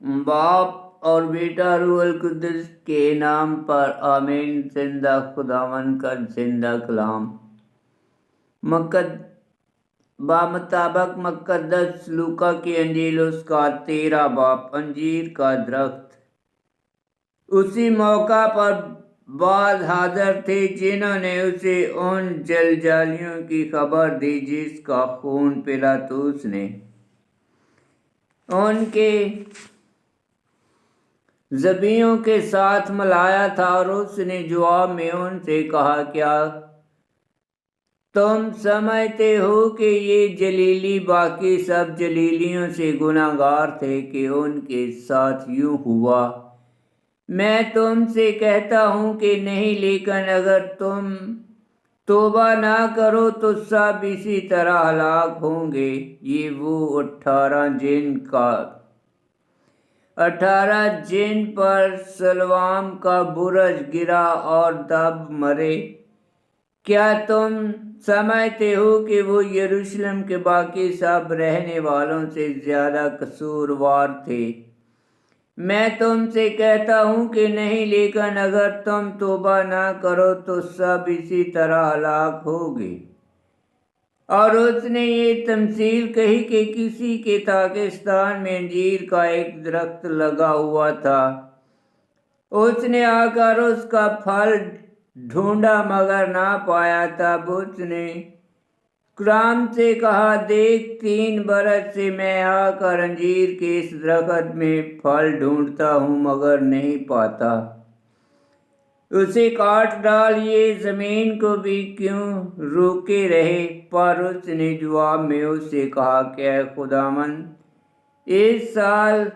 बाप और बेटा रूह अल कुद्दुस के नाम पर आमीन। जिंदा खुदावन का जिंदा कलाम। बामुताबक मुकद्दस लूका की अंजील उसका 13 बाप। अंजीर का दरख्त। उसी मौका पर बाज हाजिर थे जिन्होंने उसे उन जलजालियों की खबर दी जिसका खून पिलातुस ने उनके ज़बीयों के साथ मिलाया था। और उसने जवाब में उनसे कहा, क्या तुम समझते हो कि ये जलीली बाकी सब जलीलियों से गुनाहगार थे कि उनके साथ यूं हुआ? मैं तुमसे कहता हूँ कि नहीं, लेकिन अगर तुम तौबा ना करो तो सब इसी तरह हलाक होंगे। ये वो 18 जिन पर सलवाम का बुरज गिरा और दब मरे। क्या तुम समझते हो कि वो यरूशलेम के बाकी सब रहने वालों से ज्यादा कसूरवार थे? मैं तुमसे कहता हूँ कि नहीं, लेकिन अगर तुम तौबा ना करो तो सब इसी तरह हलाक होगे। और उसने ये तमसील कही कि किसी के पाकिस्तान में अंजीर का एक दरख्त लगा हुआ था। उसने आकर उसका फल ढूंढा मगर ना पाया। तब उसने कुरान से कहा, देख, 3 बरस से मैं आकर अंजीर के इस दरख्त में फल ढूंढता हूँ मगर नहीं पाता। उसे काट डाल, ये जमीन को भी क्यों रोके रहे? पर उसने जवाब में उससे कहा, क्या खुदावंद, इस साल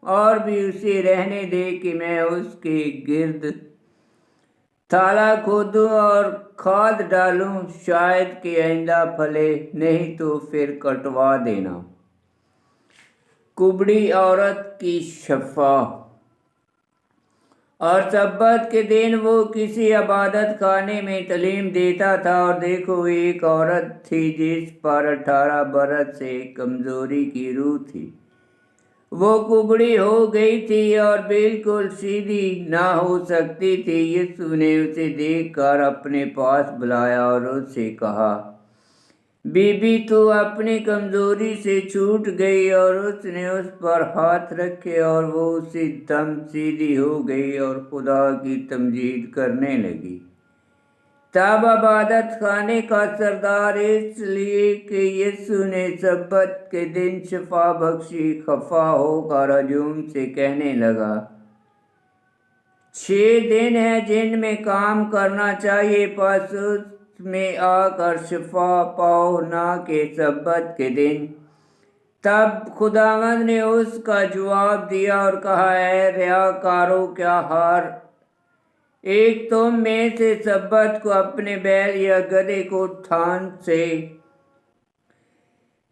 और भी उसे रहने दे कि मैं उसके गिर्द थाला खोदूं और खाद डालूं, शायद कि आइंदा फले, नहीं तो फिर कटवा देना। कुबड़ी औरत की शफा। और सब्बत के दिन वो किसी इबादत खाने में तालीम देता था। और देखो, एक औरत थी जिस पर 18 बरस से कमजोरी की रूह थी। वो कुबड़ी हो गई थी और बिल्कुल सीधी ना हो सकती थी। यीशु ने उसे देखकर अपने पास बुलाया और उससे कहा, बीबी, तू अपनी कमजोरी से छूट गई। और उसने उस पर हाथ रखे और वो उसी दम सीधी हो गई और खुदा की तमजीद करने लगी। तब इबादत खाने का सरदार, इसलिए कि यीशु ने सब्बत के दिन शफा बख्शी, खफा होकर हजूम से कहने लगा, 6 दिन है जिनमें काम करना चाहिए, बस उसमें आकर शफा पाओ, ना कि सब्बत के दिन। तब खुदावंद ने उसका जवाब दिया और कहा, ऐ रियाकारो, क्या हर एक तुम में से सब्बत को अपने बैल या गधे को थान से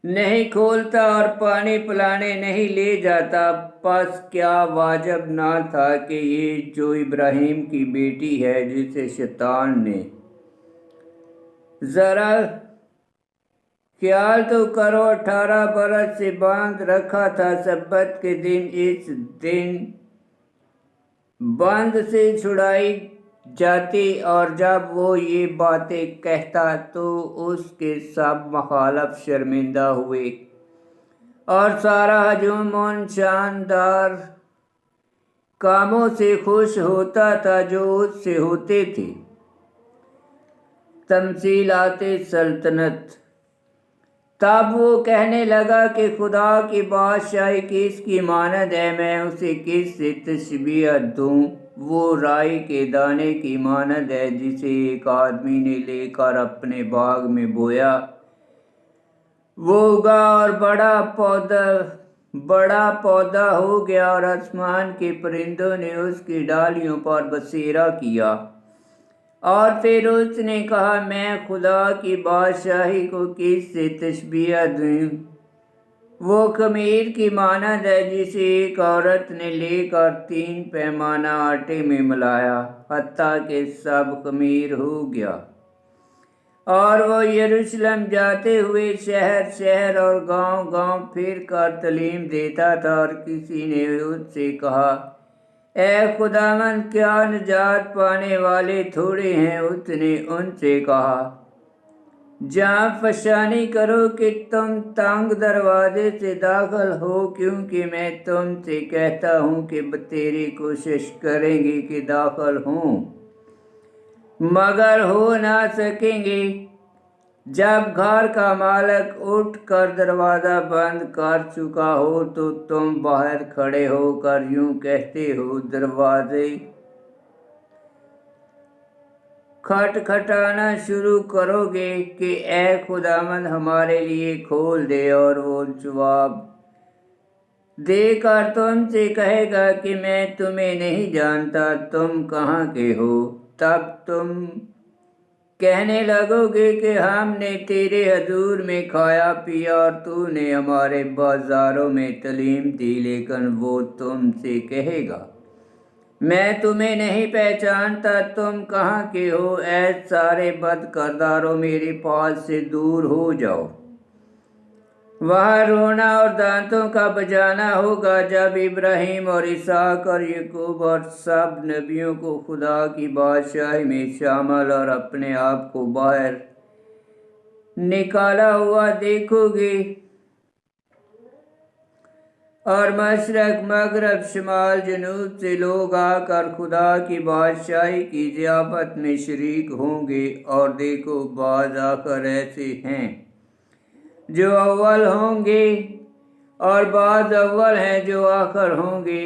नहीं खोलता और पानी पिलाने नहीं ले जाता? बस क्या वाजिब ना था कि ये जो इब्राहिम की बेटी है, जिसे शैतान ने जरा ख्याल तो करो 18 बरस से बांध रखा था, सब्बत के दिन इस दिन बंद से छुड़ाई जाती। और जब वो ये बातें कहता तो उसके सब मुखालफ शर्मिंदा हुए। और सारा हजूम उन शानदार कामों से खुश होता था जो उससे होते थे। तमसीलाते सल्तनत। तब वो कहने लगा कि खुदा की बादशाही किसकी मानद है, मैं उसे किस से तशबीह दूं? वो राई के दाने की मानद है जिसे एक आदमी ने लेकर अपने बाग में बोया। वो उगा और बड़ा पौधा हो गया और आसमान के परिंदों ने उसकी डालियों पर बसेरा किया। और फिर उसने कहा, मैं खुदा की बादशाही को किस से तशबीह दूं? वो खमीर की मानद है जिसे एक औरत ने लेकर 3 पैमाना आटे में मिलाया, हत्ता कि सब खमीर हो गया। और वो यरूशलेम जाते हुए शहर शहर और गांव गांव फिर कर तालीम देता था। और किसी ने उससे कहा, ए खुदावन, क्या निजात पाने वाले थोड़े हैं? उसने उनसे कहा, जहाँ फशानी करो कि तुम तंग दरवाजे से दाखिल हो, क्योंकि मैं तुमसे कहता हूँ कि तेरी कोशिश करेंगे कि दाखिल हों, मगर हो ना सकेंगे। जब घर का मालिक उठ कर दरवाज़ा बंद कर चुका हो तो तुम बाहर खड़े होकर यूं कहते हो, दरवाजे खटखटाना शुरू करोगे कि ए खुदावंद, हमारे लिए खोल दे। और वो जवाब देकर तुमसे कहेगा कि मैं तुम्हें नहीं जानता, तुम कहाँ के हो। तब तुम कहने लगोगे कि हमने तेरे हजूर में खाया पिया और तूने हमारे बाजारों में तालीम दी। लेकिन वो तुमसे कहेगा, मैं तुम्हें नहीं पहचानता, तुम कहाँ के हो। ऐ सारे बदकरदारों, मेरे पास से दूर हो जाओ। वहाँ रोना और दांतों का बजाना होगा, जब इब्राहिम और इसहाक और याकूब और सब नबियों को खुदा की बादशाही में शामिल और अपने आप को बाहर निकाला हुआ देखोगे। और मशरक मगरब शमाल जनूब से लोग आकर खुदा की बादशाही की ज़ियाफत में शरीक होंगे। और देखो, बाज़ आकर ऐसे हैं जो अव्वल होंगे और बाज़ अव्वल हैं जो आखिर होंगे।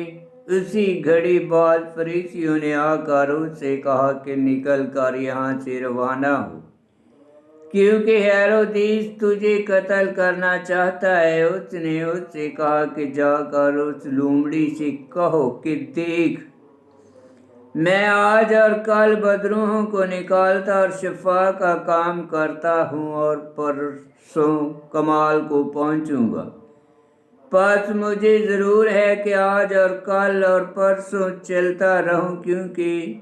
उसी घड़ी बाद फरीसियों ने आकर उससे कहा कि निकल कर यहाँ से रवाना हो, क्योंकि हेरोदीस तुझे कत्ल करना चाहता है। उसने उससे कहा कि जाकर उस लोमड़ी से कहो कि देख, मैं आज और कल बदरूहों को निकालता और शिफा का काम करता हूँ और परसों कमाल को पहुँचूँगा। बस मुझे ज़रूर है कि आज और कल और परसों चलता रहूं, क्योंकि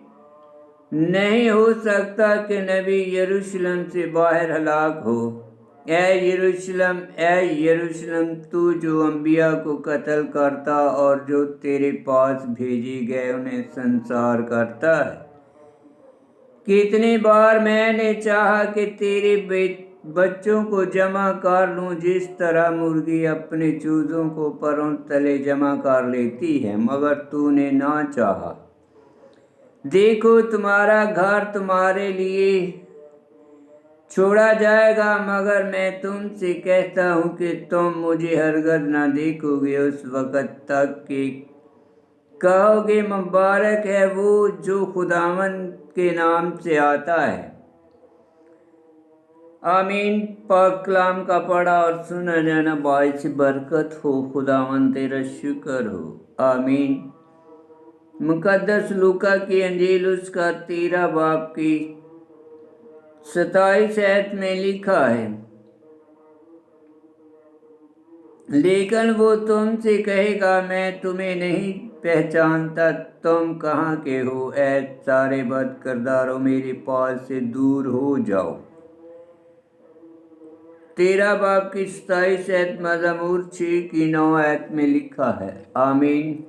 नहीं हो सकता कि नबी यरूशलेम से बाहर हलाक हो। ए यरूशलेम, ए यरूशलेम, तू जो अंबिया को कत्ल करता और जो तेरे पास भेजे गए उन्हें संसार करता है। कितनी बार मैंने चाहा कि तेरे बच्चों को जमा कर लूं, जिस तरह मुर्गी अपने चूजों को परों तले जमा कर लेती है, मगर तूने ना चाहा। देखो, तुम्हारा घर तुम्हारे लिए छोड़ा जाएगा, मगर मैं तुमसे कहता हूँ कि तुम मुझे हरगिज़ न देखोगे उस वक़्त तक कि कहोगे, मुबारक है वो जो खुदावंद के नाम से आता है। आमीन। पाक कलाम का पढ़ा और सुना जाना बाइस बरकत हो। खुदावंद तेरा शुक्र हो। आमीन। मुकद्दस लूका की अंजील उसका 13 बाब की 27 आयत में लिखा है, लेकिन वो तुमसे कहेगा, मैं तुम्हें नहीं पहचानता, तुम कहाँ के हो। ऐ सारे बदकिरदारों, मेरे पास से दूर हो जाओ। 13 बाब की 27 आयत मज़मूर 6 की 9 आयत में लिखा है। आमीन।